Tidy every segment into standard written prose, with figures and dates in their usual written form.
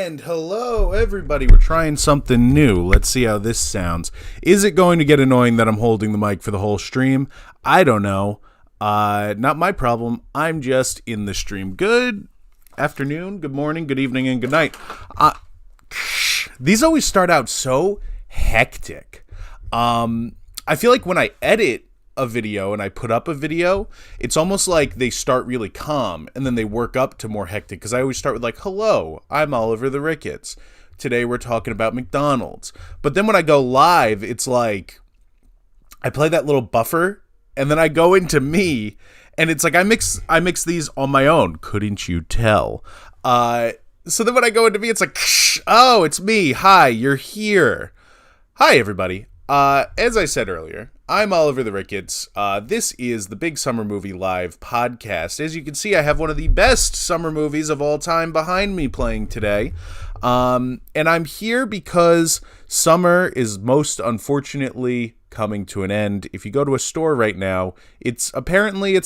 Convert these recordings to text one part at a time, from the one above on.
And hello, everybody. We're trying something new. Let's see how this sounds. Is it going to get annoying that I'm holding the mic for the whole stream? I don't know. Not my problem. I'm just in the stream. Good afternoon, good morning, good evening, and good night. These always start out so hectic. I feel like when I edit a video and I put up a video, it's almost like they start really calm and then they work up to more hectic, because I always start with like, hello, I'm Oliver the Ricketts. Today we're talking about McDonald's. But then when I go live, it's like I play that little buffer and then I go into me, and it's like I mix these on my own. Couldn't you tell? So then when I go into me, it's like, oh, it's me. Hi, you're here. Hi, everybody. As I said earlier, I'm Oliver the Ricketts. This is the Big Summer Movie Live podcast. As you can see, I have one of the best summer movies of all time behind me playing today. And I'm here because summer is most unfortunately coming to an end. If you go to a store right now, it's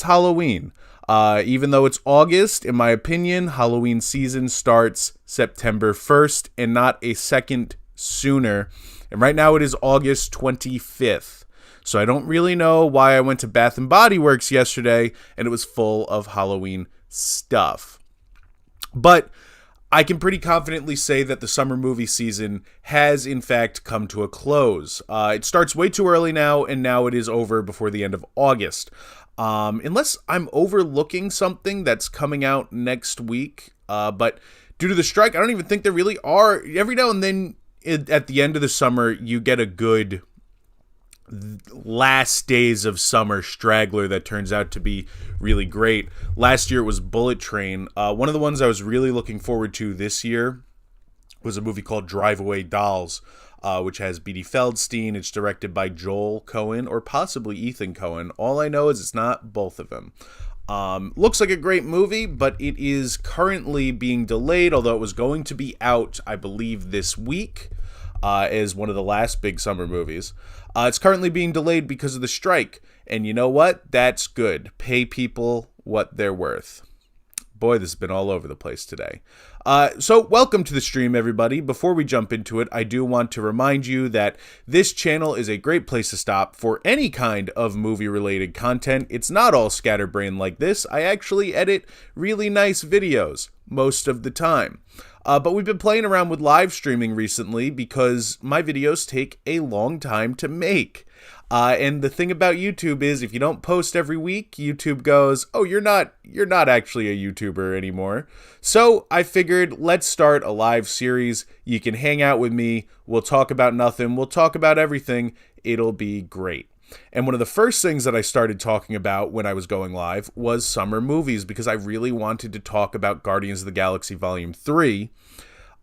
Halloween. Even though it's August, in my opinion, Halloween season starts September 1st and not a second sooner. And right now it is August 25th. So I don't really know why I went to Bath & Body Works yesterday and it was full of Halloween stuff. But I can pretty confidently say that the summer movie season has in fact come to a close. It starts way too early now, and now it is over before the end of August. Unless I'm overlooking something that's coming out next week. But due to the strike, I don't even think there really are. Every now and then at the end of the summer, you get a good last days of summer straggler that turns out to be really great. Last year it was Bullet Train. One of the ones I was really looking forward to this year was a movie called Drive Away Dolls, which has Beatty Feldstein. It's directed by Joel Cohen or possibly Ethan Cohen. All I know is it's not both of them. Looks like a great movie, but it is currently being delayed, although it was going to be out, I believe, this week as one of the last big summer movies. It's currently being delayed because of the strike, and you know what? That's good. Pay people what they're worth. Boy, this has been all over the place today. So welcome to the stream, everybody. Before we jump into it, I do want to remind you that this channel is a great place to stop for any kind of movie-related content. It's not all scatterbrained like this. I actually edit really nice videos most of the time. But we've been playing around with live streaming recently because my videos take a long time to make. And the thing about YouTube is if you don't post every week, YouTube goes, oh, you're not actually a YouTuber anymore. So I figured, let's start a live series. You can hang out with me. We'll talk about nothing. We'll talk about everything. It'll be great. And one of the first things that I started talking about when I was going live was summer movies, because I really wanted to talk about Guardians of the Galaxy Volume 3.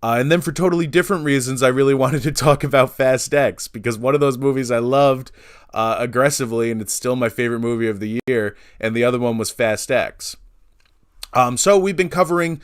And then for totally different reasons, I really wanted to talk about Fast X, because one of those movies I loved aggressively, and it's still my favorite movie of the year, and the other one was Fast X. So we've been covering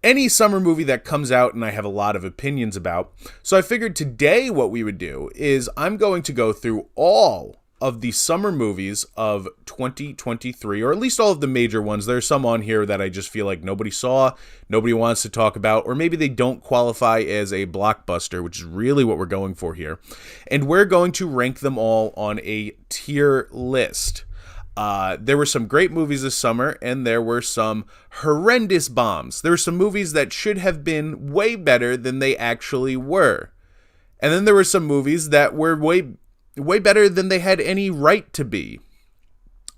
any summer movie that comes out, and I have a lot of opinions about. So I figured today what we would do is I'm going to go through all of the summer movies of 2023, or at least all of the major ones. There are some on here that I just feel like nobody saw, nobody wants to talk about, or maybe they don't qualify as a blockbuster, which is really what we're going for here. And we're going to rank them all on a tier list. There were some great movies this summer, and there were some horrendous bombs. There were some movies that should have been way better than they actually were. And then there were some movies that were way better than they had any right to be.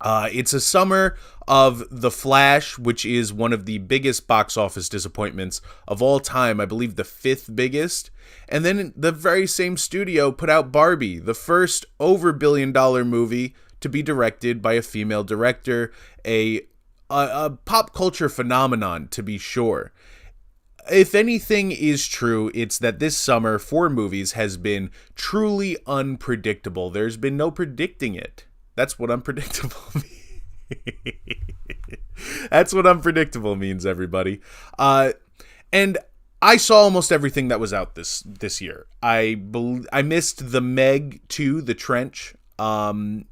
It's a summer of The Flash, which is one of the biggest box office disappointments of all time. I believe the 5th biggest. And then the very same studio put out Barbie, the first over $1 billion movie to be directed by a female director, a pop culture phenomenon, to be sure. If anything is true, it's that this summer for movies has been truly unpredictable. There's been no predicting it. That's what unpredictable means. That's what unpredictable means, everybody. And I saw almost everything that was out this year. I missed the Meg 2, The Trench, and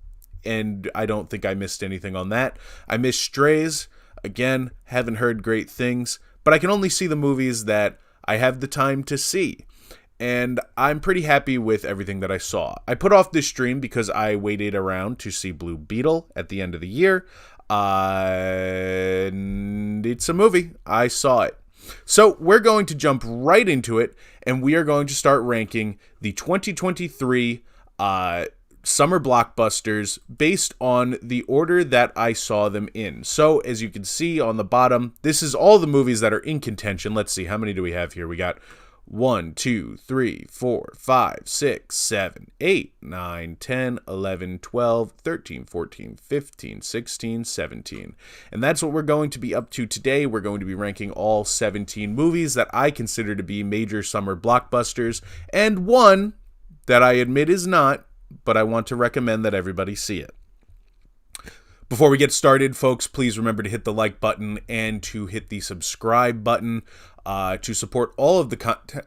I don't think I missed anything on that. I missed Strays. Again, haven't heard great things. But I can only see the movies that I have the time to see. And I'm pretty happy with everything that I saw. I put off this stream because I waited around to see Blue Beetle at the end of the year. And it's a movie. I saw it. So we're going to jump right into it, and we are going to start ranking the 2023 summer blockbusters based on the order that I saw them in. So as you can see on the bottom, this is all the movies that are in contention. Let's see, how many do we have here? We got 1, 2, 3, 4, 5, 6, 7, 8, 9, 10, 11, 12, 13, 14, 15, 16, 17. And that's what we're going to be up to today. We're going to be ranking all 17 movies that I consider to be major summer blockbusters, and one that I admit is not, but I want to recommend that everybody see it. Before we get started, folks, please remember to hit the like button and to hit the subscribe button to support all of the content.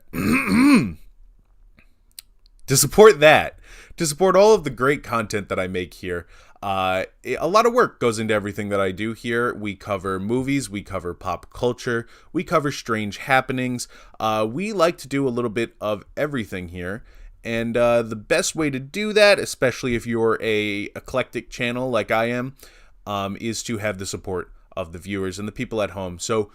To support all of the great content that I make here. A lot of work goes into everything that I do here. We cover movies, we cover pop culture, we cover strange happenings. We like to do a little bit of everything here. And the best way to do that, especially if you're a eclectic channel like I am, is to have the support of the viewers and the people at home. So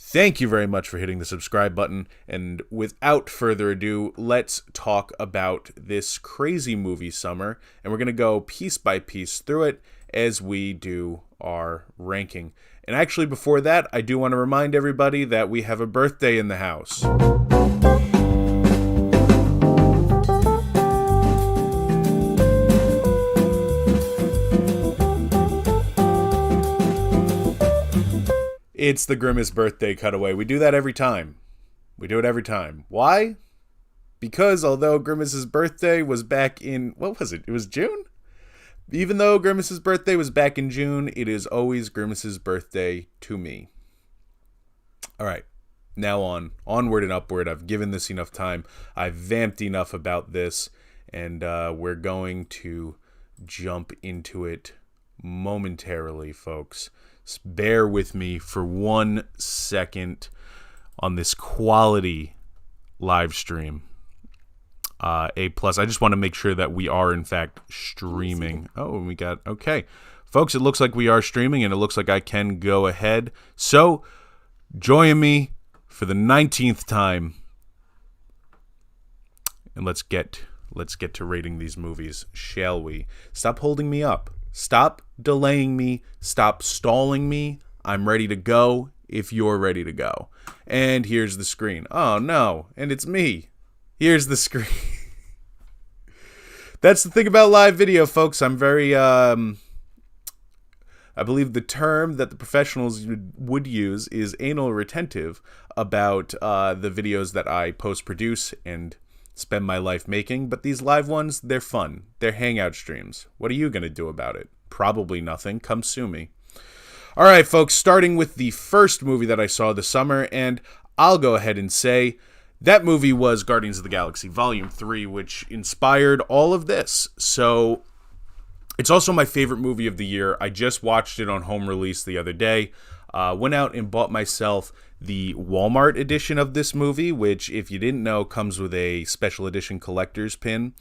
thank you very much for hitting the subscribe button. And without further ado, let's talk about this crazy movie summer. And we're going to go piece by piece through it as we do our ranking. And actually, before that, I do want to remind everybody that we have a birthday in the house. It's the Grimace birthday cutaway. We do that every time. We do it every time. Why? Because although Grimace's birthday was back in... What was it? It was June? Even though Grimace's birthday was back in June, it is always Grimace's birthday to me. All right. Now onward and upward. I've given this enough time. I've vamped enough about this. And we're going to jump into it momentarily, folks. Bear with me for 1 second on this quality live stream. A+. I just want to make sure that we are, in fact, streaming. Oh, we got... Okay. Folks, it looks like we are streaming, and it looks like I can go ahead. So, join me for the 19th time. And let's get to rating these movies, shall we? Stop holding me up. Stop delaying me. Stop stalling me. I'm ready to go if you're ready to go. And here's the screen. Oh, no. And it's me. Here's the screen. That's the thing about live video, folks. I'm very, I believe the term that the professionals would use is anal retentive about the videos that I post-produce and spend my life making, but these live ones, they're fun. They're hangout streams. What are you going to do about it? Probably nothing. Come sue me. All right, folks, starting with the first movie that I saw this summer, and I'll go ahead and say that movie was Guardians of the Galaxy Volume 3, which inspired all of this. So it's also my favorite movie of the year. I just watched it on home release the other day. Went out and bought myself the Walmart edition of this movie, which, if you didn't know, comes with a special edition collector's pin.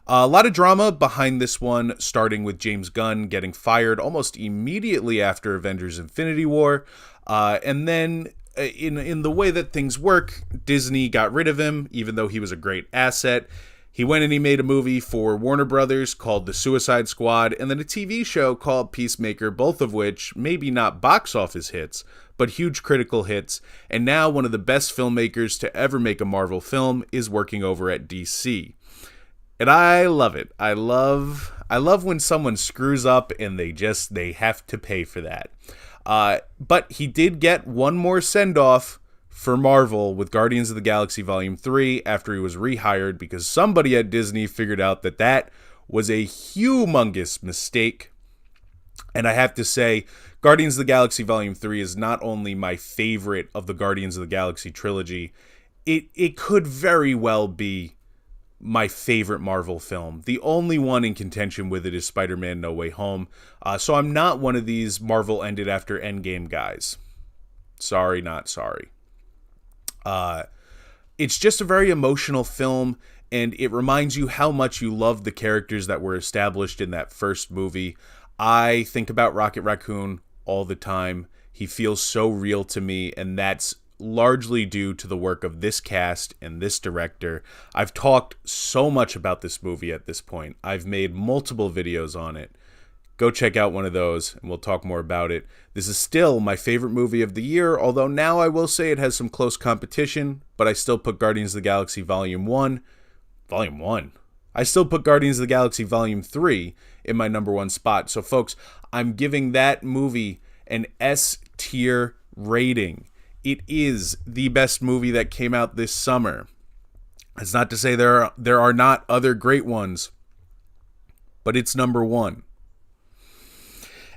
A lot of drama behind this one, starting with James Gunn getting fired almost immediately after Avengers Infinity War. And then, in the way that things work, Disney got rid of him, even though he was a great asset. He went and he made a movie for Warner Brothers called The Suicide Squad, and then a TV show called Peacemaker, both of which maybe not box office hits, but huge critical hits. And now one of the best filmmakers to ever make a Marvel film is working over at DC. And I love it. I love when someone screws up and they have to pay for that. But he did get one more send-off for Marvel with Guardians of the Galaxy Volume 3 after he was rehired because somebody at Disney figured out that was a humongous mistake. And I have to say, Guardians of the Galaxy Volume 3 is not only my favorite of the Guardians of the Galaxy trilogy, it could very well be my favorite Marvel film. The only one in contention with it is Spider-Man No Way Home. So I'm not one of these Marvel ended after Endgame guys. Sorry, not sorry. It's just a very emotional film, and it reminds you how much you love the characters that were established in that first movie. I think about Rocket Raccoon all the time. He feels so real to me, and that's largely due to the work of this cast and this director. I've talked so much about this movie at this point. I've made multiple videos on it. Go check out one of those, and we'll talk more about it. This is still my favorite movie of the year, although now I will say it has some close competition, but I still put Guardians of the Galaxy Volume 1. Volume 1? I still put Guardians of the Galaxy Volume 3 in my number one spot. So, folks, I'm giving that movie an S tier rating. It is the best movie that came out this summer. That's not to say there are not other great ones, but it's number one.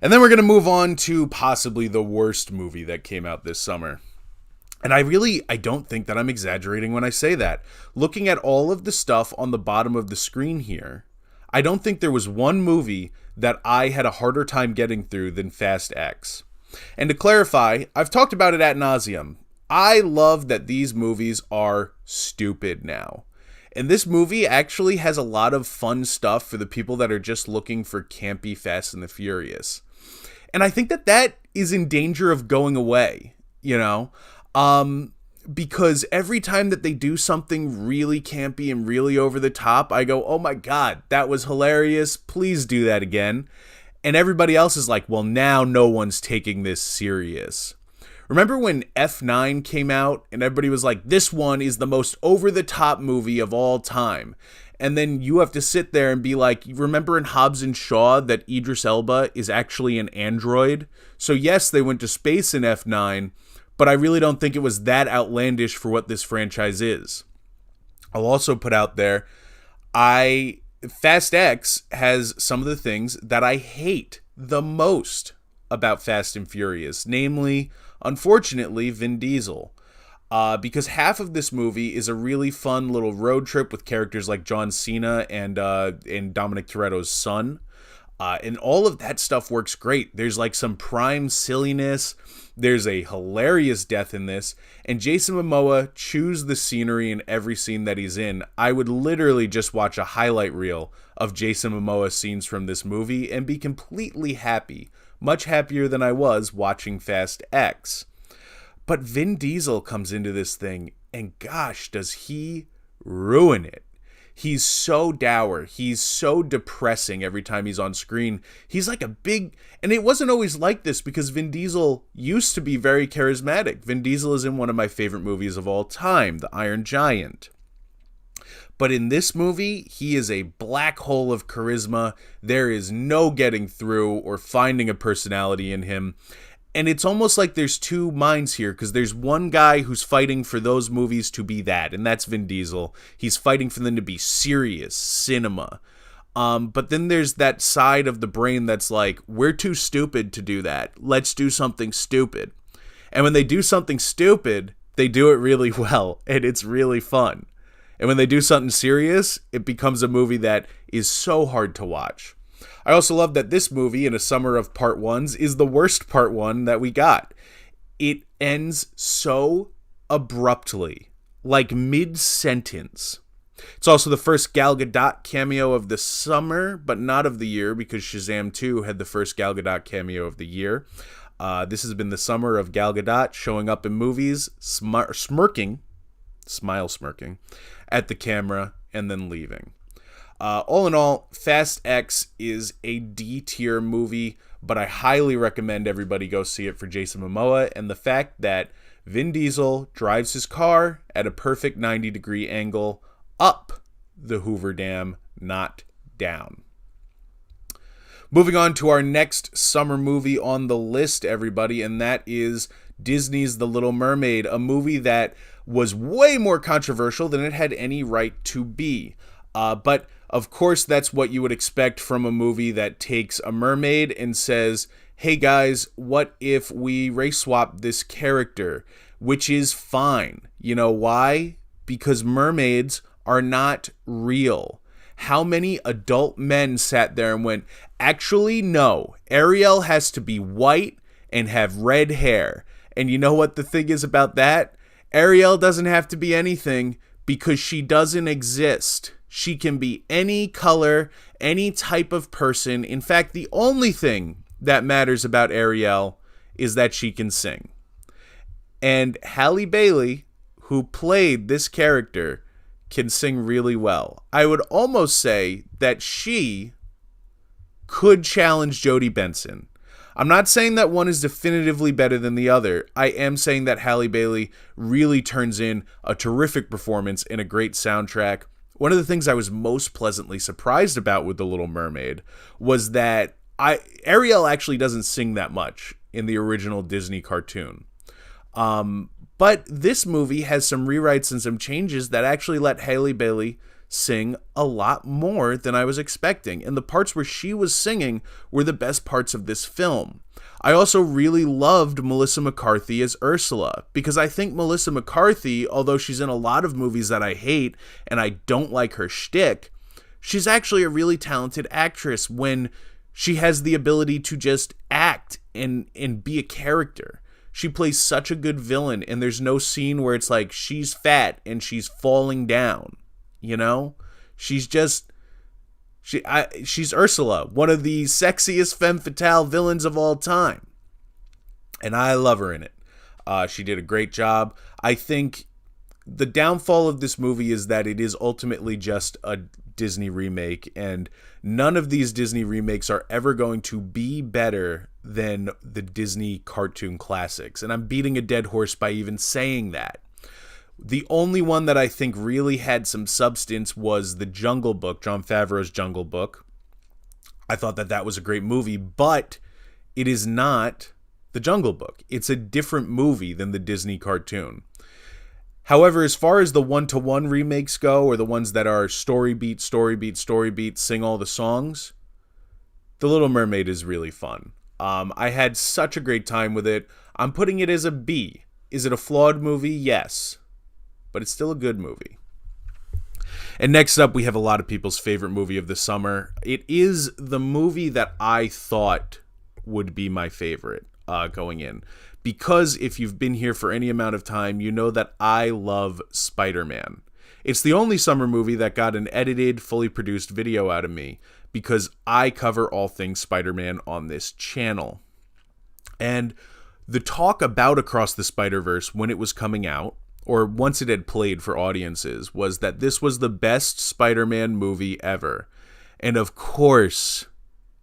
And then we're going to move on to possibly the worst movie that came out this summer. And I don't think that I'm exaggerating when I say that. Looking at all of the stuff on the bottom of the screen here, I don't think there was one movie that I had a harder time getting through than Fast X. And to clarify, I've talked about it ad nauseum. I love that these movies are stupid now. And this movie actually has a lot of fun stuff for the people that are just looking for campy Fast and the Furious. And I think that is in danger of going away, because every time that they do something really campy and really over the top, I go, oh my God, that was hilarious. Please do that again. And everybody else is like, well, now no one's taking this serious. Remember when F9 came out and everybody was like, this one is the most over-the-top movie of all time. And then you have to sit there and be like, remember in Hobbs and Shaw that Idris Elba is actually an android? So yes, they went to space in F9, but I really don't think it was that outlandish for what this franchise is. I'll also put out there, Fast X has some of the things that I hate the most about Fast and Furious, namely, unfortunately, Vin Diesel. Because half of this movie is a really fun little road trip with characters like John Cena and Dominic Toretto's son. And all of that stuff works great. There's like some prime silliness. There's a hilarious death in this. And Jason Momoa chews the scenery in every scene that he's in. I would literally just watch a highlight reel of Jason Momoa scenes from this movie and be completely happy. Much happier than I was watching Fast X. But Vin Diesel comes into this thing, and gosh, does he ruin it. He's so dour. He's so depressing every time he's on screen. He's like and it wasn't always like this because Vin Diesel used to be very charismatic. Vin Diesel is in one of my favorite movies of all time, The Iron Giant. But in this movie, he is a black hole of charisma. There is no getting through or finding a personality in him. And it's almost like there's two minds here, because there's one guy who's fighting for those movies to be that, and that's Vin Diesel. He's fighting for them to be serious cinema. But then there's that side of the brain that's like, we're too stupid to do that. Let's do something stupid. And when they do something stupid, they do it really well, and it's really fun. And when they do something serious, it becomes a movie that is so hard to watch. I also love that this movie, in a summer of part ones, is the worst part one that we got. It ends so abruptly, like mid-sentence. It's also the first Gal Gadot cameo of the summer, but not of the year, because Shazam 2 had the first Gal Gadot cameo of the year. This has been the summer of Gal Gadot showing up in movies, smile smirking, at the camera, and then leaving. All in all, Fast X is a D-tier movie, but I highly recommend everybody go see it for Jason Momoa and the fact that Vin Diesel drives his car at a perfect 90-degree angle up the Hoover Dam, not down. Moving on to our next summer movie on the list, everybody, and that is Disney's The Little Mermaid, a movie that was way more controversial than it had any right to be. But of course, that's what you would expect from a movie that takes a mermaid and says, hey guys, what if we race swap this character? Which is fine. You know why? Because mermaids are not real. How many adult men sat there and went, actually, no, Ariel has to be white and have red hair. And you know what the thing is about that? Ariel doesn't have to be anything because she doesn't exist. She can be any color, any type of person. In fact, the only thing that matters about Ariel is that she can sing. And Halle Bailey, who played this character, can sing really well. I would almost say that she could challenge Jodie Benson. I'm not saying that one is definitively better than the other. I am saying that Halle Bailey really turns in a terrific performance and a great soundtrack. One of the things I was most pleasantly surprised about with The Little Mermaid was that Ariel actually doesn't sing that much in the original Disney cartoon. But this movie has some rewrites and some changes that actually let Halle Bailey sing a lot more than I was expecting. And the parts where she was singing were the best parts of this film. I also really loved Melissa McCarthy as Ursula, because I think Melissa McCarthy, although she's in a lot of movies that I hate and I don't like her shtick, she's actually a really talented actress when she has the ability to just act and be a character. She plays such a good villain, and there's no scene where it's like she's fat and she's falling down, you know? She's Ursula, one of the sexiest femme fatale villains of all time. And I love her in it. She did a great job. I think the downfall of this movie is that it is ultimately just a Disney remake, and none of these Disney remakes are ever going to be better than the Disney cartoon classics. And I'm beating a dead horse by even saying that. The only one that I think really had some substance was The Jungle Book, Jon Favreau's Jungle Book. I thought that was a great movie, but it is not The Jungle Book. It's a different movie than the Disney cartoon. However, as far as the one-to-one remakes go, or the ones that are story beat, sing all the songs, The Little Mermaid is really fun. I had such a great time with it. I'm putting it as a B. Is it a flawed movie? Yes. But it's still a good movie. And next up, we have a lot of people's favorite movie of the summer. It is the movie that I thought would be my favorite going in. Because if you've been here for any amount of time, you know that I love Spider-Man. It's the only summer movie that got an edited, fully produced video out of me, because I cover all things Spider-Man on this channel. And the talk about Across the Spider-Verse when it was coming out, or once it had played for audiences, was that this was the best Spider-Man movie ever. And of course,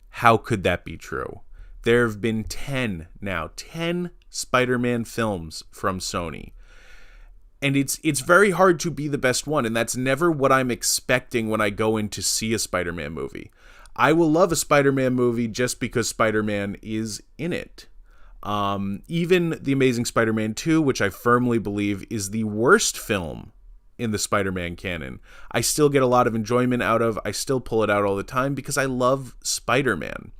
how could that be true? There have been 10 Spider-Man films from Sony. And it's very hard to be the best one, and that's never what I'm expecting when I go in to see a Spider-Man movie. I will love a Spider-Man movie just because Spider-Man is in it. Even The Amazing Spider-Man 2, which I firmly believe is the worst film in the Spider-Man canon, I still get a lot of enjoyment out of. I still pull it out all the time because I love Spider-Man.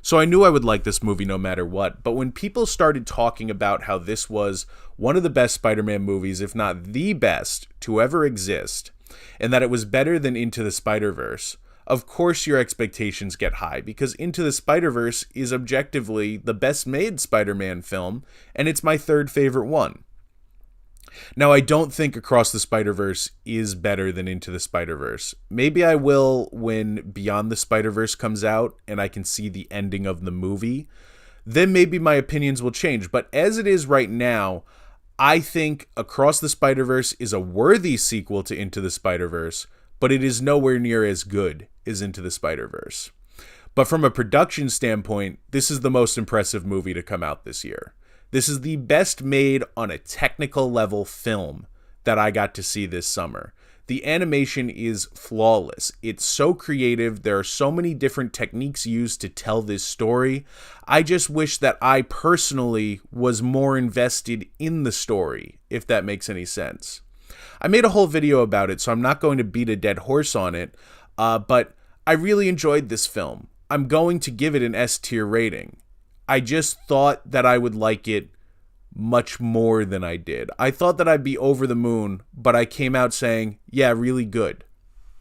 So I knew I would like this movie no matter what. But when people started talking about how this was one of the best Spider-Man movies, if not the best to ever exist, and that it was better than Into the Spider-Verse, of course your expectations get high, because Into the Spider-Verse is objectively the best made Spider-Man film, and it's my third favorite one. Now, I don't think Across the Spider-Verse is better than Into the Spider-Verse. Maybe I will when Beyond the Spider-Verse comes out and I can see the ending of the movie. Then maybe my opinions will change. But as it is right now, I think Across the Spider-Verse is a worthy sequel to Into the Spider-Verse, but it is nowhere near as good as Into the Spider-Verse. But from a production standpoint, this is the most impressive movie to come out this year. This is the best made on a technical level film that I got to see this summer. The animation is flawless. It's so creative. There are so many different techniques used to tell this story. I just wish that I personally was more invested in the story, if that makes any sense. I made a whole video about it, so I'm not going to beat a dead horse on it, but I really enjoyed this film. I'm going to give it an S tier rating. I just thought that I would like it much more than I did. I thought that I'd be over the moon, but I came out saying, yeah, really good.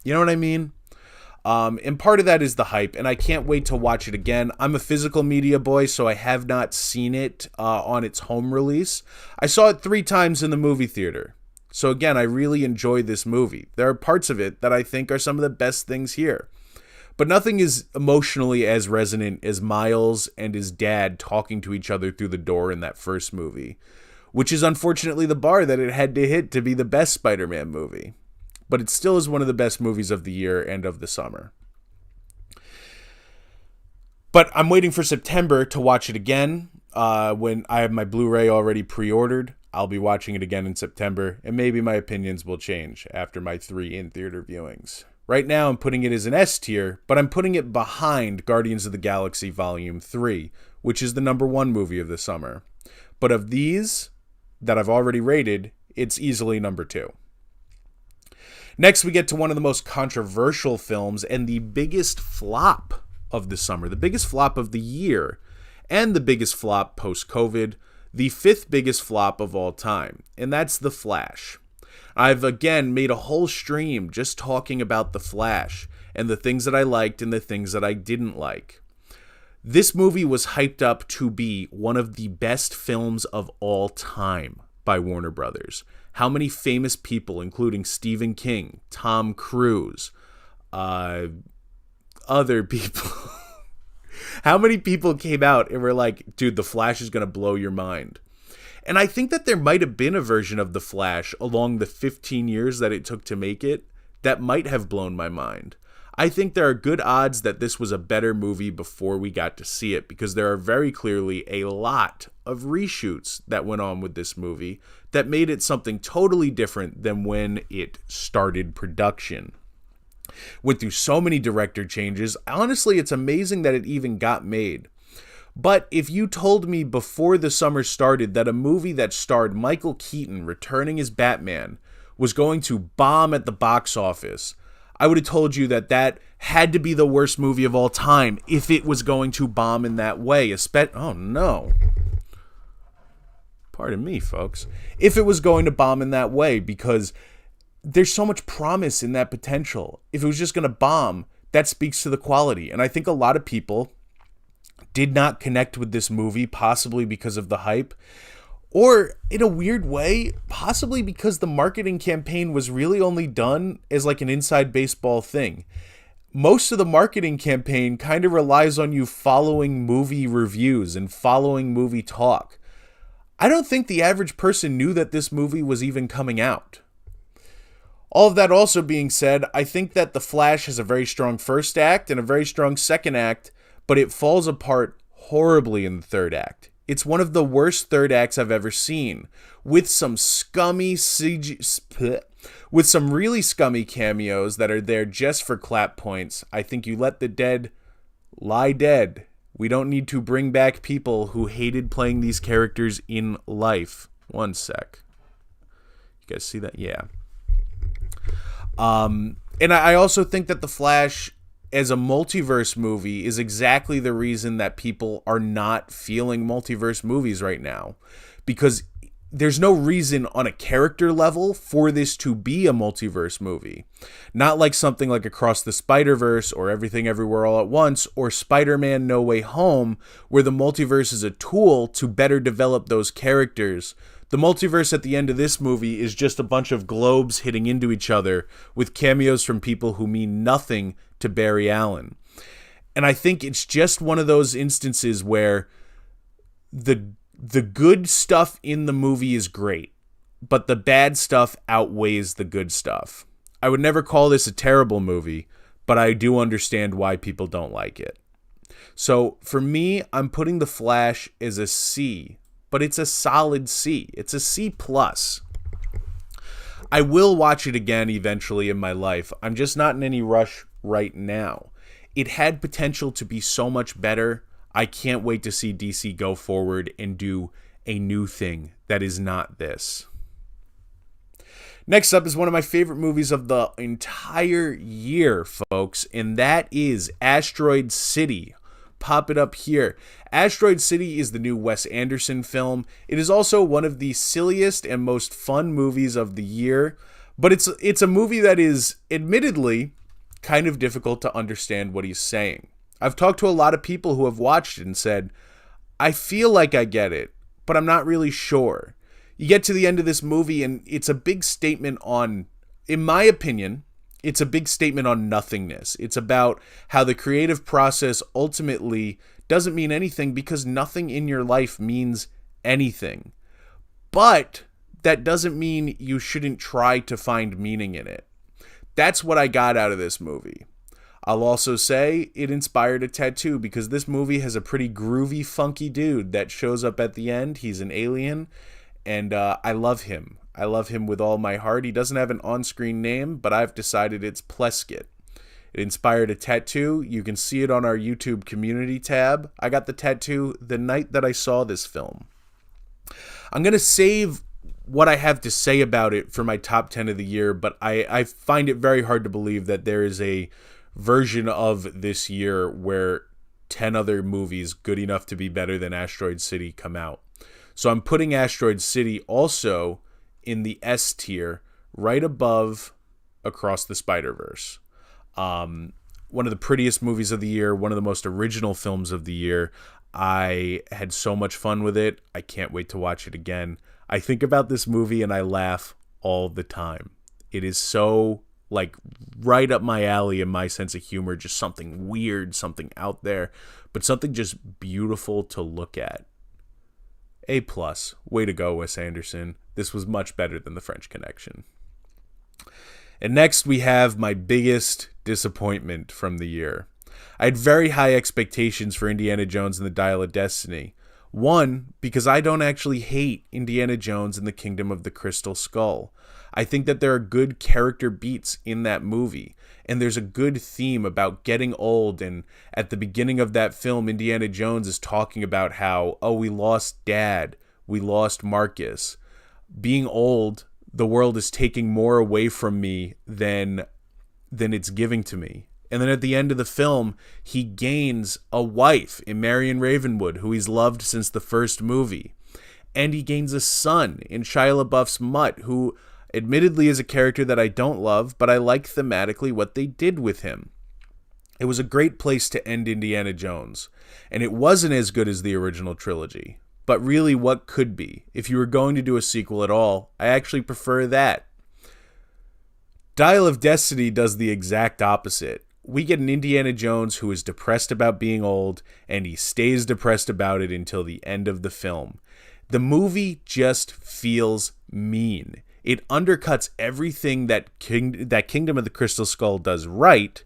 You know what I mean? And part of that is the hype, and I can't wait to watch it again. I'm a physical media boy, so I have not seen it on its home release. I saw it 3 times in the movie theater. So again, I really enjoyed this movie. There are parts of it that I think are some of the best things here. But nothing is emotionally as resonant as Miles and his dad talking to each other through the door in that first movie, which is unfortunately the bar that it had to hit to be the best Spider-Man movie. But it still is one of the best movies of the year and of the summer. But I'm waiting for September to watch it again. When I have my Blu-ray already pre-ordered, I'll be watching it again in September, and maybe my opinions will change after my 3 in-theater viewings. Right now, I'm putting it as an S tier, but I'm putting it behind Guardians of the Galaxy Volume 3, which is the #1 movie of the summer. But of these that I've already rated, it's easily number 2. Next, we get to one of the most controversial films and the biggest flop of the summer, the biggest flop of the year, and the biggest flop post-COVID, the 5th biggest flop of all time, and that's The Flash. I've again made a whole stream just talking about The Flash and the things that I liked and the things that I didn't like. This movie was hyped up to be one of the best films of all time by Warner Brothers. How many famous people, including Stephen King, Tom Cruise, other people, how many people came out and were like, dude, The Flash is going to blow your mind? And I think that there might have been a version of The Flash along the 15 years that it took to make it that might have blown my mind. I think there are good odds that this was a better movie before we got to see it, because there are very clearly a lot of reshoots that went on with this movie that made it something totally different than when it started production. Went through so many director changes. Honestly, it's amazing that it even got made. But if you told me before the summer started that a movie that starred Michael Keaton returning as Batman was going to bomb at the box office, I would have told you that that had to be the worst movie of all time if it was going to bomb in that way. Oh, no. Pardon me, folks. If it was going to bomb in that way, because there's so much promise in that potential. If it was just going to bomb, that speaks to the quality. And I think a lot of people did not connect with this movie, possibly because of the hype, or in a weird way, possibly because the marketing campaign was really only done as like an inside baseball thing. Most of the marketing campaign kind of relies on you following movie reviews and following movie talk. I don't think the average person knew that this movie was even coming out. All of that also being said, I think that The Flash has a very strong first act and a very strong second act, but it falls apart horribly in the third act. It's one of the worst third acts I've ever seen, with some scummy with some really scummy cameos that are there just for clap points. I think you let the dead lie dead. We don't need to bring back people who hated playing these characters in life. One sec. You guys see that? Yeah. And I also think that The Flash as a multiverse movie is exactly the reason that people are not feeling multiverse movies right now, because there's no reason on a character level for this to be a multiverse movie. Not like something like Across the Spiderverse or Everything Everywhere All at Once or Spider-Man No Way Home, where the multiverse is a tool to better develop those characters. The multiverse at the end of this movie is just a bunch of globes hitting into each other with cameos from people who mean nothing to Barry Allen. And I think it's just one of those instances where the good stuff in the movie is great, but the bad stuff outweighs the good stuff. I would never call this a terrible movie, but I do understand why people don't like it. So for me, I'm putting The Flash as a C, but it's a solid C. It's a C+. I will watch it again eventually in my life. I'm just not in any rush right now. It had potential to be so much better. I can't wait to see DC go forward and do a new thing that is not this. Next up is one of my favorite movies of the entire year, folks, and that is Asteroid City. Pop it up here. Asteroid City is the new Wes Anderson film. It is also one of the silliest and most fun movies of the year, but it's a movie that is admittedly kind of difficult to understand what he's saying. I've talked to a lot of people who have watched it and said, I feel like I get it, but I'm not really sure. You get to the end of this movie and it's a big statement on, in my opinion, it's a big statement on nothingness. It's about how the creative process ultimately doesn't mean anything because nothing in your life means anything. But that doesn't mean you shouldn't try to find meaning in it. That's what I got out of this movie. I'll also say it inspired a tattoo because this movie has a pretty groovy, funky dude that shows up at the end. He's an alien, and I love him. I love him with all my heart. He doesn't have an on-screen name, but I've decided it's Pleskett. It inspired a tattoo. You can see it on our YouTube community tab. I got the tattoo the night that I saw this film. I'm going to save what I have to say about it for my top 10 of the year, but I find it very hard to believe that there is a version of this year where 10 other movies good enough to be better than Asteroid City come out. So I'm putting Asteroid City also in the S tier, right above Across the Spiderverse. One of the prettiest movies of the year, one of the most original films of the year. I had so much fun with it. I can't wait to watch it again. I think about this movie and I laugh all the time. It is so, like, right up my alley in my sense of humor. Just something weird, something out there, but something just beautiful to look at. A+. Way to go, Wes Anderson. This was much better than The French Connection. And next we have my biggest disappointment from the year. I had very high expectations for Indiana Jones and the Dial of Destiny. One, because I don't actually hate Indiana Jones and the Kingdom of the Crystal Skull. I think that there are good character beats in that movie, and there's a good theme about getting old, and at the beginning of that film, Indiana Jones is talking about how, oh, we lost Dad, we lost Marcus. Being old, the world is taking more away from me than it's giving to me. And then at the end of the film, he gains a wife in Marion Ravenwood, who he's loved since the first movie. And he gains a son in Shia LaBeouf's Mutt, who admittedly is a character that I don't love, but I like thematically what they did with him. It was a great place to end Indiana Jones. And it wasn't as good as the original trilogy. But really, what could be? If you were going to do a sequel at all, I actually prefer that. Dial of Destiny does the exact opposite. We get an Indiana Jones who is depressed about being old, and he stays depressed about it until the end of the film. The movie just feels mean. It undercuts everything that Kingdom of the Crystal Skull does right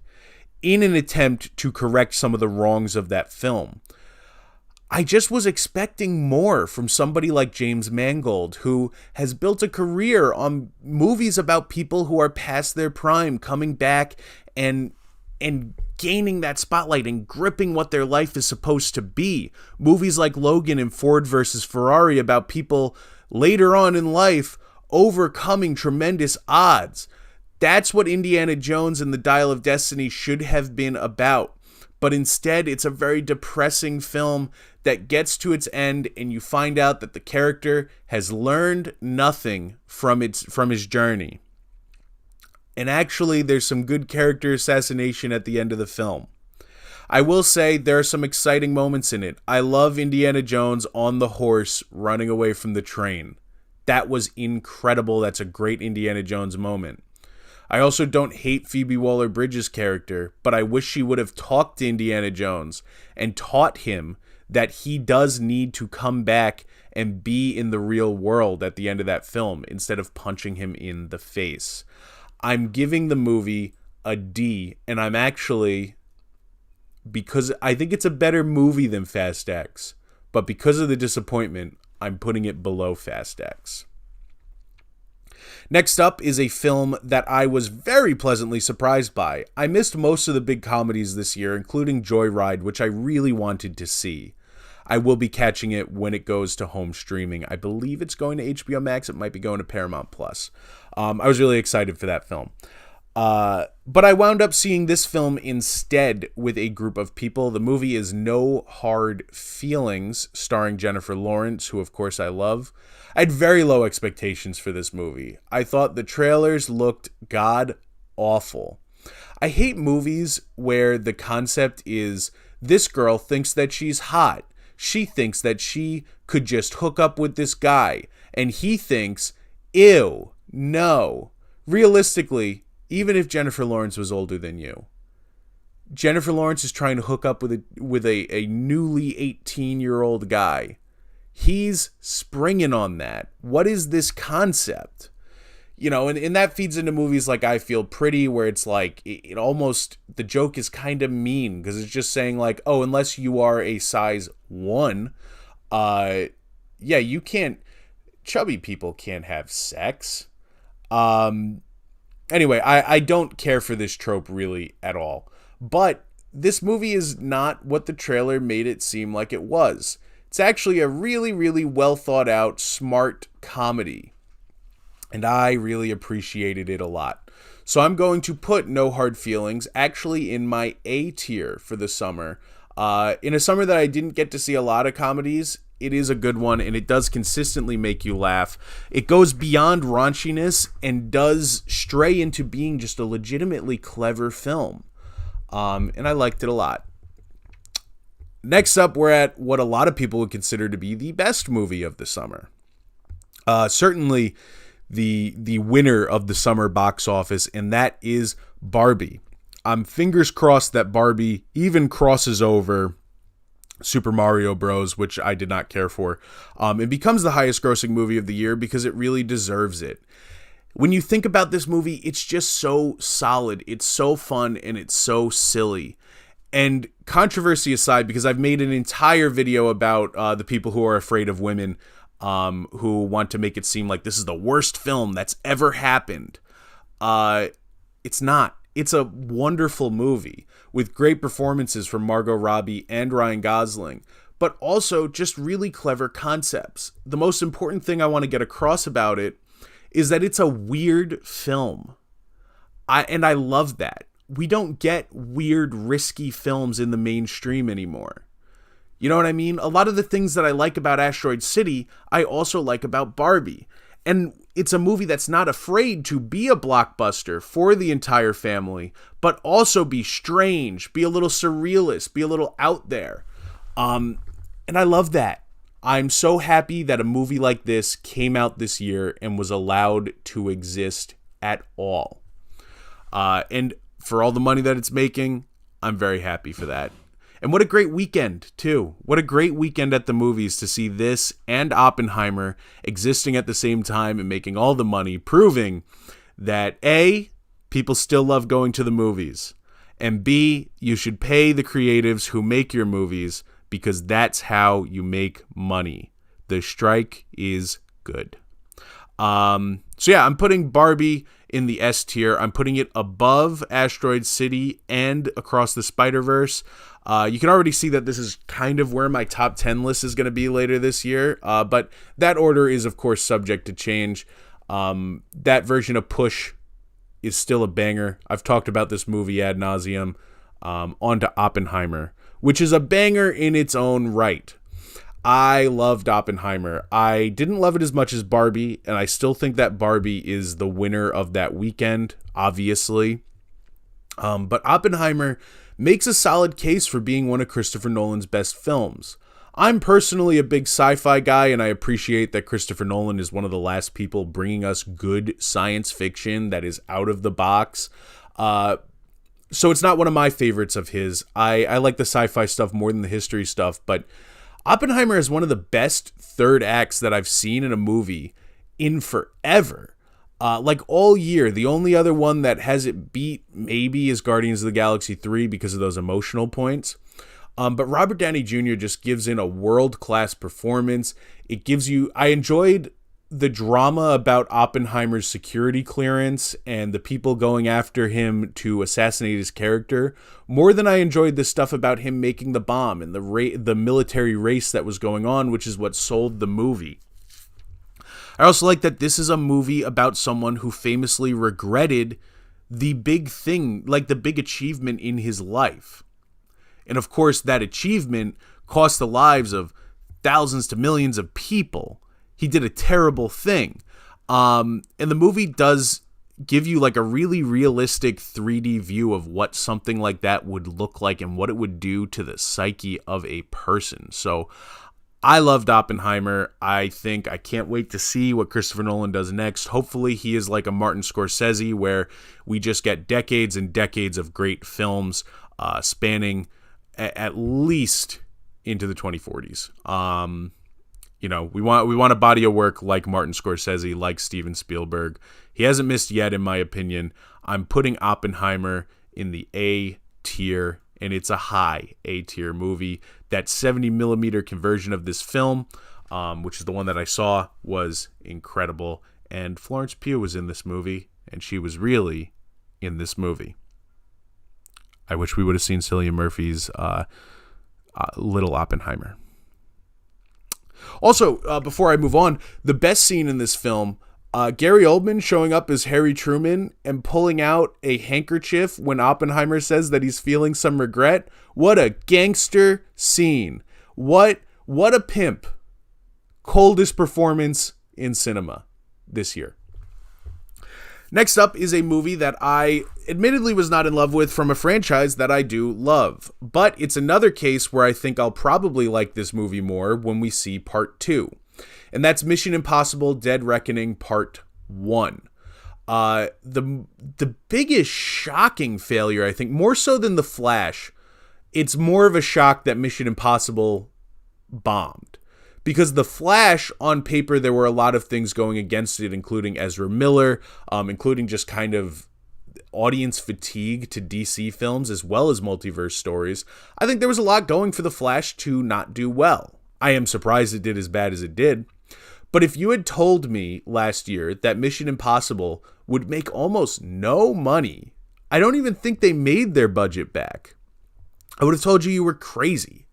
in an attempt to correct some of the wrongs of that film. I just was expecting more from somebody like James Mangold, who has built a career on movies about people who are past their prime, coming back and gaining that spotlight and gripping what their life is supposed to be. Movies like Logan and Ford versus Ferrari about people later on in life overcoming tremendous odds. That's what Indiana Jones and the Dial of Destiny should have been about. But instead, it's a very depressing film that gets to its end and you find out that the character has learned nothing from his journey. And actually, there's some good character assassination at the end of the film. I will say there are some exciting moments in it. I love Indiana Jones on the horse running away from the train. That was incredible. That's a great Indiana Jones moment. I also don't hate Phoebe Waller-Bridge's character, but I wish she would have talked to Indiana Jones and taught him that he does need to come back and be in the real world at the end of that film instead of punching him in the face. I'm giving the movie a D, and I'm actually, because I think it's a better movie than Fast X, but because of the disappointment, I'm putting it below Fast X. Next up is a film that I was very pleasantly surprised by. I missed most of the big comedies this year, including Joyride, which I really wanted to see. I will be catching it when it goes to home streaming. I believe it's going to HBO Max. It might be going to Paramount Plus. I was really excited for that film. But I wound up seeing this film instead with a group of people. The movie is No Hard Feelings, starring Jennifer Lawrence, who of course I love. I had very low expectations for this movie. I thought the trailers looked god awful. I hate movies where the concept is this girl thinks that she's hot. She thinks that she could just hook up with this guy. And he thinks, ew, no. Realistically, even if Jennifer Lawrence was older than you, Jennifer Lawrence is trying to hook up with a newly 18-year-old guy. He's springing on that. What is this concept? You know, and that feeds into movies like I Feel Pretty, where it's like, it almost, the joke is kind of mean, because it's just saying like, oh, unless you are a size 1, you can't, chubby people can't have sex. Anyway, I don't care for this trope really at all. But this movie is not what the trailer made it seem like it was. It's actually a really, really well thought out, smart comedy. And I really appreciated it a lot. So I'm going to put No Hard Feelings actually in my A tier for the summer. In a summer that I didn't get to see a lot of comedies, it is a good one, and it does consistently make you laugh. It goes beyond raunchiness and does stray into being just a legitimately clever film. And I liked it a lot. Next up, we're at what a lot of people would consider to be the best movie of the summer. Certainly the winner of the summer box office, and that is Barbie. I'm fingers crossed that Barbie even crosses over Super Mario Bros., which I did not care for. It becomes the highest grossing movie of the year because it really deserves it. When you think about this movie, it's just so solid. It's so fun and it's so silly. And controversy aside, because I've made an entire video about the people who are afraid of women, who want to make it seem like this is the worst film that's ever happened. It's not. It's a wonderful movie with great performances from Margot Robbie and Ryan Gosling, but also just really clever concepts. The most important thing I want to get across about it is that it's a weird film. I love that. We don't get weird, risky films in the mainstream anymore. You know what I mean? A lot of the things that I like about Asteroid City, I also like about Barbie. And it's a movie that's not afraid to be a blockbuster for the entire family, but also be strange, be a little surrealist, be a little out there. And I love that. I'm so happy that a movie like this came out this year and was allowed to exist at all. And for all the money that it's making, I'm very happy for that. And what a great weekend, too. What a great weekend at the movies to see this and Oppenheimer existing at the same time and making all the money, proving that A, people still love going to the movies, and B, you should pay the creatives who make your movies because that's how you make money. The strike is good. I'm putting Barbie in the S tier. I'm putting it above Asteroid City and Across the Spiderverse. You can already see that this is kind of where my top 10 list is going to be later this year. But that order is, of course, subject to change. That version of Push is still a banger. I've talked about this movie ad nauseum. On to Oppenheimer, which is a banger in its own right. I loved Oppenheimer. I didn't love it as much as Barbie, and I still think that Barbie is the winner of that weekend, obviously. But Oppenheimer makes a solid case for being one of Christopher Nolan's best films. I'm personally a big sci-fi guy, and I appreciate that Christopher Nolan is one of the last people bringing us good science fiction that is out of the box. So it's not one of my favorites of his. I like the sci-fi stuff more than the history stuff, but Oppenheimer is one of the best third acts that I've seen in a movie in forever. Like all year, the only other one that has it beat maybe is Guardians of the Galaxy 3 because of those emotional points. But Robert Downey Jr. just gives in a world-class performance. It gives you... I enjoyed the drama about Oppenheimer's security clearance and the people going after him to assassinate his character more than I enjoyed the stuff about him making the bomb and the military race that was going on, which is what sold the movie. I also like that this is a movie about someone who famously regretted the big thing, like the big achievement in his life. And of course, that achievement cost the lives of thousands to millions of people. He did a terrible thing. And the movie does, give you like a really realistic 3D view of what something like that would look like and what it would do to the psyche of a person. So I loved Oppenheimer. I can't wait to see what Christopher Nolan does next. Hopefully he is like a Martin Scorsese, where we just get decades and decades of great films spanning at least into the 2040s. We want a body of work like Martin Scorsese, like Steven Spielberg. He hasn't missed yet, in my opinion. I'm putting Oppenheimer in the A tier, and it's a high A tier movie. That 70 millimeter conversion of this film, which is the one that I saw, was incredible. And Florence Pugh was in this movie, and she was really in this movie. I wish we would have seen Cillian Murphy's Little Oppenheimer. Also, before I move on, the best scene in this film, Gary Oldman showing up as Harry Truman and pulling out a handkerchief when Oppenheimer says that he's feeling some regret. What a gangster scene. What a pimp. Coldest performance in cinema this year. Next up is a movie that I admittedly was not in love with from a franchise that I do love. But it's another case where I think I'll probably like this movie more when we see part 2. And that's Mission Impossible Dead Reckoning Part 1. The biggest shocking failure, I think, more so than The Flash, it's more of a shock that Mission Impossible bombed. Because The Flash, on paper, there were a lot of things going against it, including Ezra Miller, including just kind of audience fatigue to DC films, as well as multiverse stories. I think there was a lot going for The Flash to not do well. I am surprised it did as bad as it did. But if you had told me last year that Mission Impossible would make almost no money, I don't even think they made their budget back, I would have told you were crazy.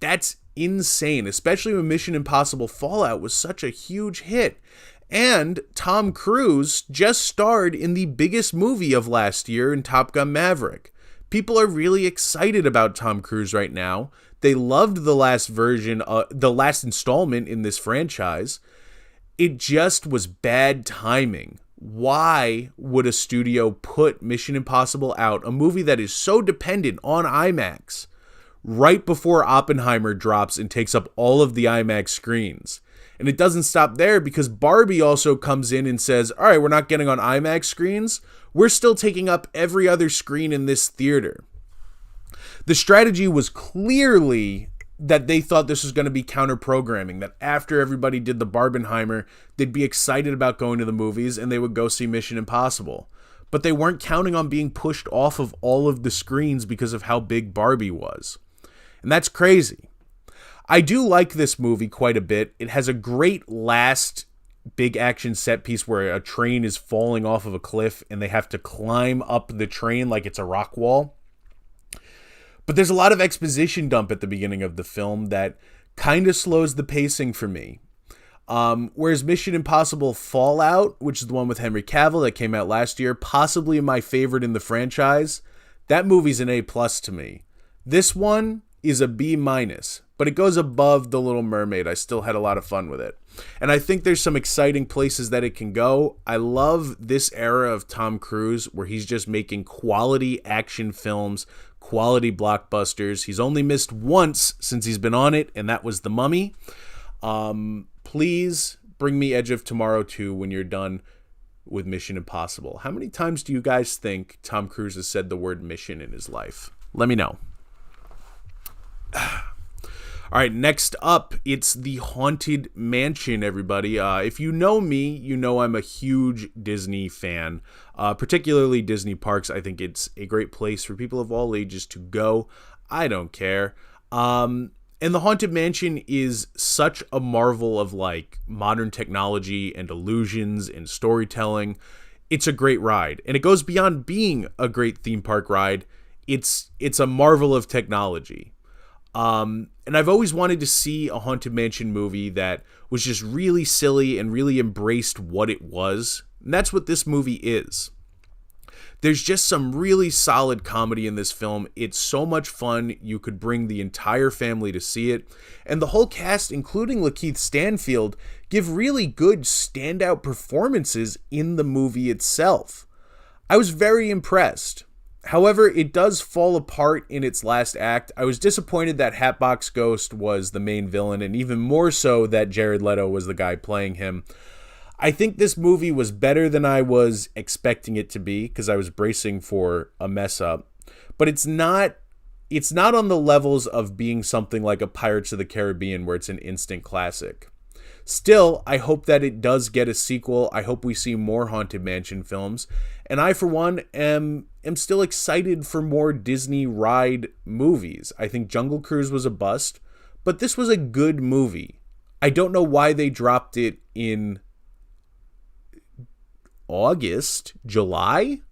That's insane, especially when Mission Impossible Fallout was such a huge hit. And Tom Cruise just starred in the biggest movie of last year in Top Gun Maverick. People are really excited about Tom Cruise right now. They loved the last installment in this franchise. It just was bad timing. Why would a studio put Mission Impossible out, a movie that is so dependent on IMAX, right before Oppenheimer drops and takes up all of the IMAX screens? And it doesn't stop there, because Barbie also comes in and says, all right, we're not getting on IMAX screens. We're still taking up every other screen in this theater. The strategy was clearly that they thought this was going to be counter-programming, that after everybody did the Barbenheimer, they'd be excited about going to the movies and they would go see Mission Impossible. But they weren't counting on being pushed off of all of the screens because of how big Barbie was. And that's crazy. I do like this movie quite a bit. It has a great last big action set piece where a train is falling off of a cliff and they have to climb up the train like it's a rock wall. But there's a lot of exposition dump at the beginning of the film that kind of slows the pacing for me. Whereas Mission Impossible Fallout, which is the one with Henry Cavill that came out last year, possibly my favorite in the franchise, that movie's an A+ to me. This one is a B-, but it goes above The Little Mermaid. I still had a lot of fun with it. And I think there's some exciting places that it can go. I love this era of Tom Cruise where he's just making quality action films, quality blockbusters. He's only missed once since he's been on it, and that was The Mummy. Please bring me Edge of Tomorrow 2 when you're done with Mission Impossible. How many times do you guys think Tom Cruise has said the word mission in his life? Let me know. All right, next up, it's The Haunted Mansion, everybody. If you know me, you know I'm a huge Disney fan, particularly Disney parks. I think it's a great place for people of all ages to go. I don't care. And The Haunted Mansion is such a marvel of like modern technology and illusions and storytelling. It's a great ride, and it goes beyond being a great theme park ride. It's a marvel of technology. And I've always wanted to see a Haunted Mansion movie that was just really silly and really embraced what it was. And that's what this movie is. There's just some really solid comedy in this film. It's so much fun. You could bring the entire family to see it. And the whole cast, including Lakeith Stanfield, give really good standout performances in the movie itself. I was very impressed. However, it does fall apart in its last act. I was disappointed that Hatbox Ghost was the main villain, and even more so that Jared Leto was the guy playing him. I think this movie was better than I was expecting it to be, because I was bracing for a mess up. But it's not on the levels of being something like a Pirates of the Caribbean where it's an instant classic. Still, I hope that it does get a sequel. I hope we see more Haunted Mansion films. And I, for one, am still excited for more Disney ride movies. I think Jungle Cruise was a bust, but this was a good movie. I don't know why they dropped it in August, July?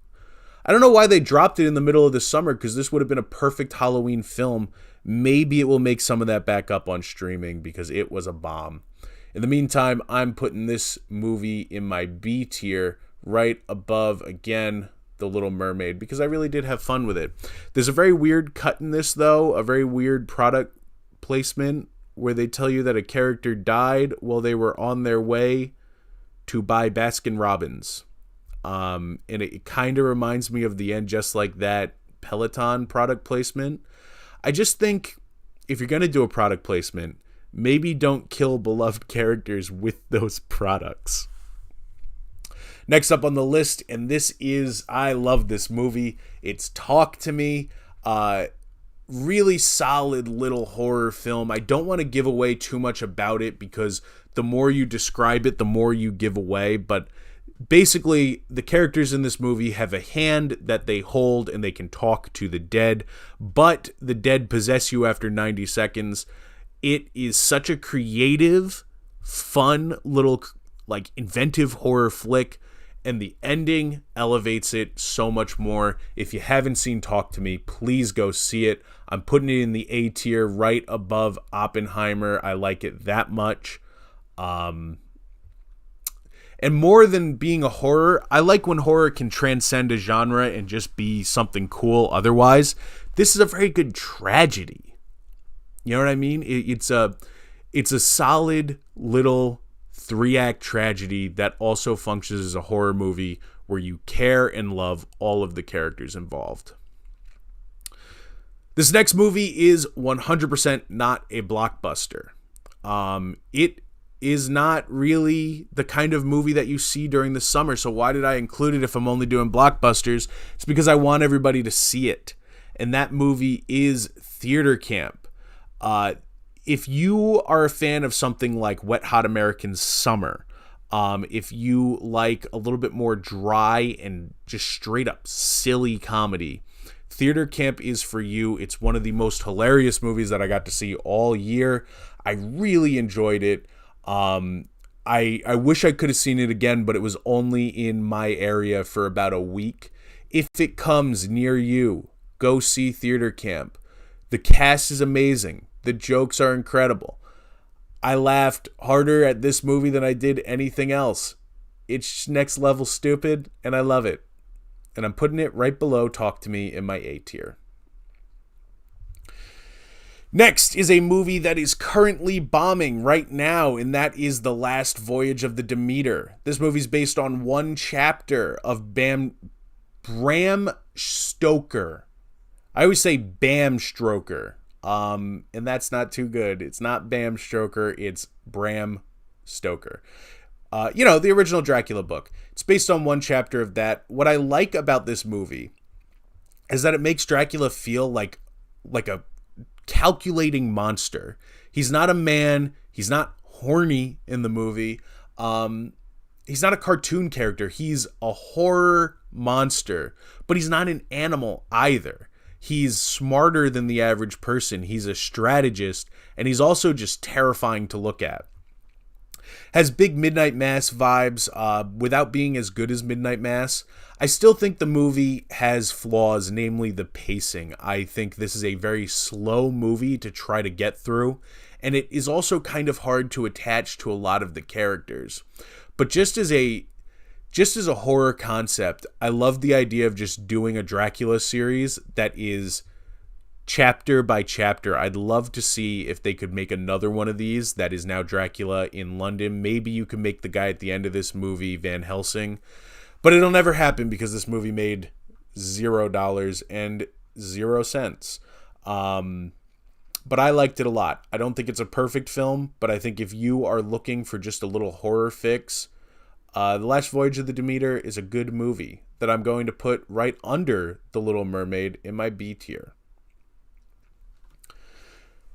I don't know why they dropped it in the middle of the summer, because this would have been a perfect Halloween film. Maybe it will make some of that back up on streaming, because it was a bomb. In the meantime, I'm putting this movie in my B tier, right above, again, The Little Mermaid, because I really did have fun with it. There's a very weird cut in this, though, a very weird product placement where they tell you that a character died while they were on their way to buy Baskin Robbins. And it kind of reminds me of the End Just Like That Peloton product placement. I just think if you're going to do a product placement, maybe don't kill beloved characters with those products. Next up on the list, and this is, I love this movie. It's Talk to Me. Really solid little horror film. I don't want to give away too much about it, because the more you describe it, the more you give away. But basically, the characters in this movie have a hand that they hold and they can talk to the dead, but the dead possess you after 90 seconds. It is such a creative, fun little, like, inventive horror flick, and the ending elevates it so much more. If you haven't seen Talk to Me, please go see it. I'm putting it in the A tier, right above Oppenheimer. I like it that much. And more than being a horror, I like when horror can transcend a genre and just be something cool otherwise. This is a very good tragedy. You know what I mean? It's a solid little 3-act tragedy that also functions as a horror movie where you care and love all of the characters involved. This next movie is 100% not a blockbuster. It is not really the kind of movie that you see during the summer. So why did I include it if I'm only doing blockbusters? It's because I want everybody to see it. And that movie is Theater Camp. If you are a fan of something like Wet Hot American Summer, if you like a little bit more dry and just straight up silly comedy, Theater Camp is for you. It's one of the most hilarious movies that I got to see all year. I really enjoyed it. I wish I could have seen it again, but it was only in my area for about a week. If it comes near you, go see Theater Camp. The cast is amazing. The jokes are incredible. I laughed harder at this movie than I did anything else. It's next level stupid, and I love it. And I'm putting it right below Talk to Me in my A tier. Next is a movie that is currently bombing right now, and that is The Last Voyage of the Demeter. This movie is based on one chapter of Bram Stoker. I always say Bam Stoker, and that's not too good. It's not Bam Stoker, it's Bram Stoker. The original Dracula book. It's based on one chapter of that. What I like about this movie is that it makes Dracula feel like a calculating monster. He's not a man. He's not horny in the movie. He's not a cartoon character. He's a horror monster, but he's not an animal either. He's smarter than the average person. He's a strategist, and he's also just terrifying to look at. Has big Midnight Mass vibes without being as good as Midnight Mass. I still think the movie has flaws, namely the pacing. I think this is a very slow movie to try to get through, and it is also kind of hard to attach to a lot of the characters. But just as a just as a horror concept, I love the idea of just doing a Dracula series that is chapter by chapter. I'd love to see if they could make another one of these that is now Dracula in London. Maybe you can make the guy at the end of this movie Van Helsing, but it'll never happen because this movie made $0 and 0 cents. But I liked it a lot. I don't think it's a perfect film, but I think if you are looking for just a little horror fix, The Last Voyage of the Demeter is a good movie that I'm going to put right under The Little Mermaid in my B tier.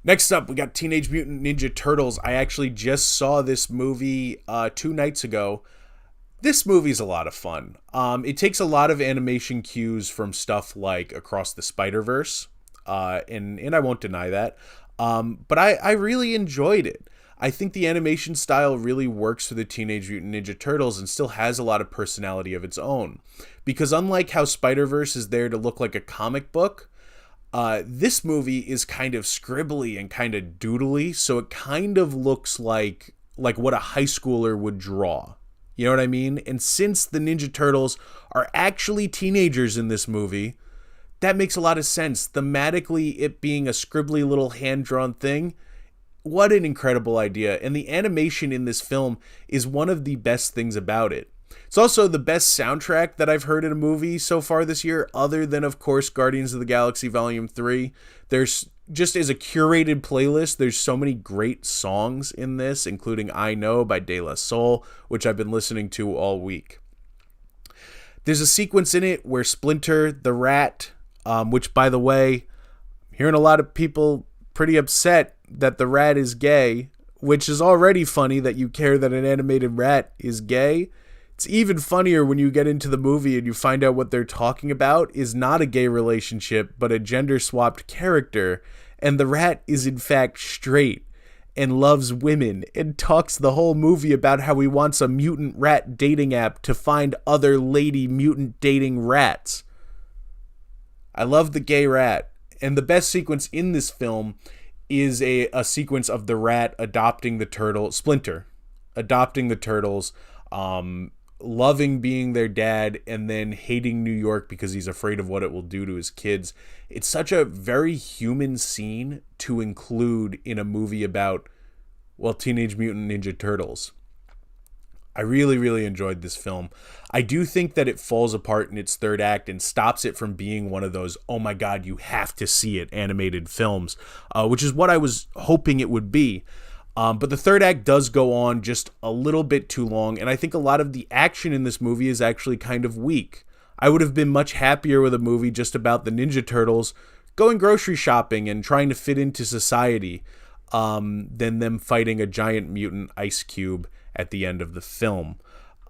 Next up, we got Teenage Mutant Ninja Turtles. I actually just saw this movie 2 nights ago. This movie's a lot of fun. It takes a lot of animation cues from stuff like Across the Spiderverse, and I won't deny that. But I really enjoyed it. I think the animation style really works for the Teenage Mutant Ninja Turtles and still has a lot of personality of its own. Because unlike how Spider-Verse is there to look like a comic book, this movie is kind of scribbly and kind of doodly, so it kind of looks like what a high schooler would draw. You know what I mean? And since the Ninja Turtles are actually teenagers in this movie, that makes a lot of sense. Thematically, it being a scribbly little hand-drawn thing, what an incredible idea. And the animation in this film is one of the best things about it. It's also the best soundtrack that I've heard in a movie so far this year, other than, of course, Guardians of the Galaxy Volume 3. There's just as a curated playlist, there's so many great songs in this, including I Know by De La Soul, which I've been listening to all week. There's a sequence in it where Splinter, the rat, which, by the way, I'm hearing a lot of people pretty upset that the rat is gay, which is already funny that you care that an animated rat is gay. It's even funnier when you get into the movie and you find out what they're talking about is not a gay relationship, but a gender-swapped character, and the rat is in fact straight and loves women and talks the whole movie about how he wants a mutant rat dating app to find other lady mutant dating rats. I love the gay rat, and the best sequence in this film is a sequence of the rat adopting the turtle, Splinter, adopting the turtles, loving being their dad, and then hating New York because he's afraid of what it will do to his kids. It's such a very human scene to include in a movie about, well, Teenage Mutant Ninja Turtles. I really, really enjoyed this film. I do think that it falls apart in its third act and stops it from being one of those, oh my God, you have to see it animated films, which is what I was hoping it would be. But the third act does go on just a little bit too long, and I think a lot of the action in this movie is actually kind of weak. I would have been much happier with a movie just about the Ninja Turtles going grocery shopping and trying to fit into society than them fighting a giant mutant ice cube at the end of the film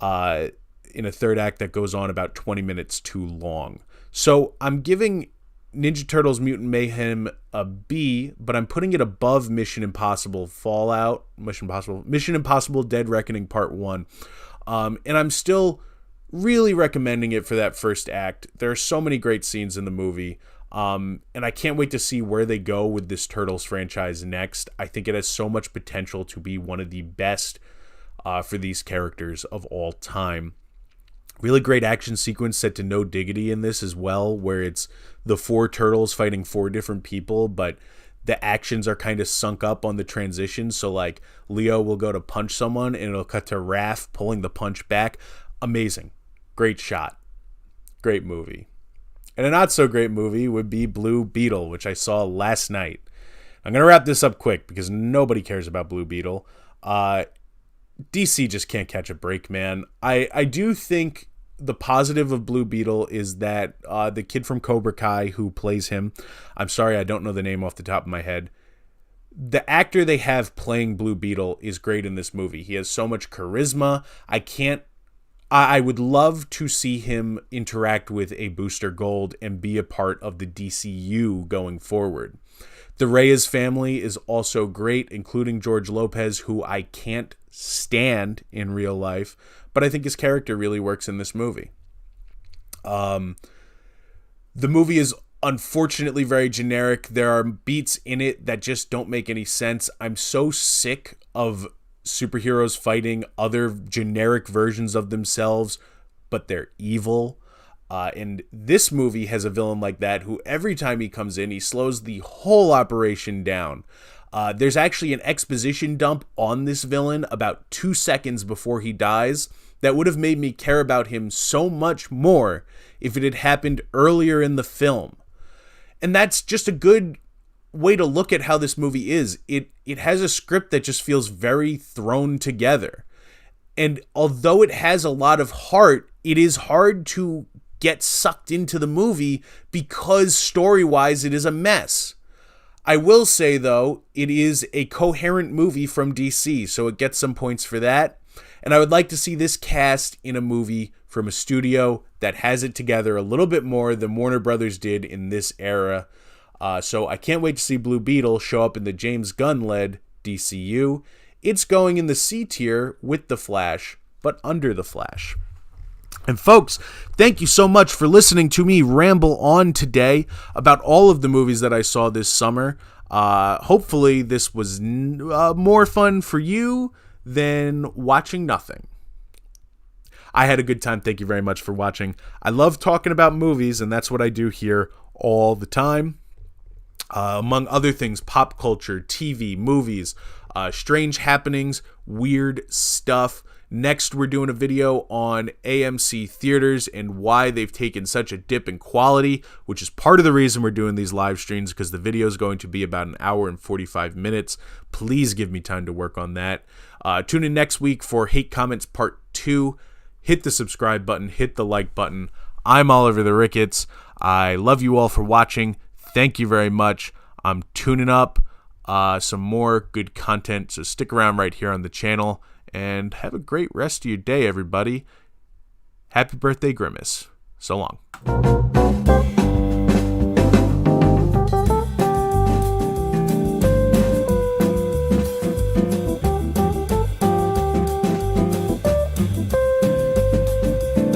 in a third act that goes on about 20 minutes too long. So I'm giving Ninja Turtles Mutant Mayhem a B, but I'm putting it above Mission Impossible Mission Impossible Dead Reckoning Part 1. And I'm still really recommending it for that first act. There are so many great scenes in the movie. And I can't wait to see where they go with this Turtles franchise next. I think it has so much potential to be one of the best for these characters of all time. Really great action sequence set to no diggity in this as well, where it's the 4 turtles fighting 4 different people, but the actions are kind of sunk up on the transition. So like Leo will go to punch someone and it'll cut to Raph pulling the punch back. Amazing. Great shot. Great movie. And a not so great movie would be Blue Beetle, which I saw last night. I'm going to wrap this up quick because nobody cares about Blue Beetle. DC just can't catch a break, man. I do think the positive of Blue Beetle is that the kid from Cobra Kai who plays him, I'm sorry, I don't know the name off the top of my head. The actor they have playing Blue Beetle is great in this movie. He has so much charisma. I would love to see him interact with a Booster Gold and be a part of the DCU going forward. The Reyes family is also great, including George Lopez, who I can't stand in real life, but I think his character really works in this movie. The movie is unfortunately very generic. There are beats in it that just don't make any sense. I'm so sick of superheroes fighting other generic versions of themselves but they're evil. And this movie has a villain like that who every time he comes in, he slows the whole operation down. There's actually an exposition dump on this villain about 2 seconds before he dies that would have made me care about him so much more if it had happened earlier in the film. And that's just a good way to look at how this movie is. It has a script that just feels very thrown together. And although it has a lot of heart, it is hard to get sucked into the movie because story-wise it is a mess. I will say, though, it is a coherent movie from DC, so it gets some points for that. And I would like to see this cast in a movie from a studio that has it together a little bit more than Warner Brothers did in this era. So I can't wait to see Blue Beetle show up in the James Gunn-led DCU. It's going in the C tier with The Flash, but under The Flash. And folks, thank you so much for listening to me ramble on today about all of the movies that I saw this summer. Hopefully this was more fun for you than watching nothing. I had a good time. Thank you very much for watching. I love talking about movies, and that's what I do here all the time. Among other things, pop culture, TV, movies, strange happenings, weird stuff. Next, we're doing a video on AMC theaters and why they've taken such a dip in quality, which is part of the reason we're doing these live streams, because the video is going to be about an hour and 45 minutes. Please give me time to work on that. Tune in next week for Hate Comments Part 2. Hit the subscribe button. Hit the like button. I'm Oliver the Ricketts. I love you all for watching. Thank you very much. I'm tuning up some more good content, so stick around right here on the channel. And have a great rest of your day, everybody. Happy birthday, Grimace. So long.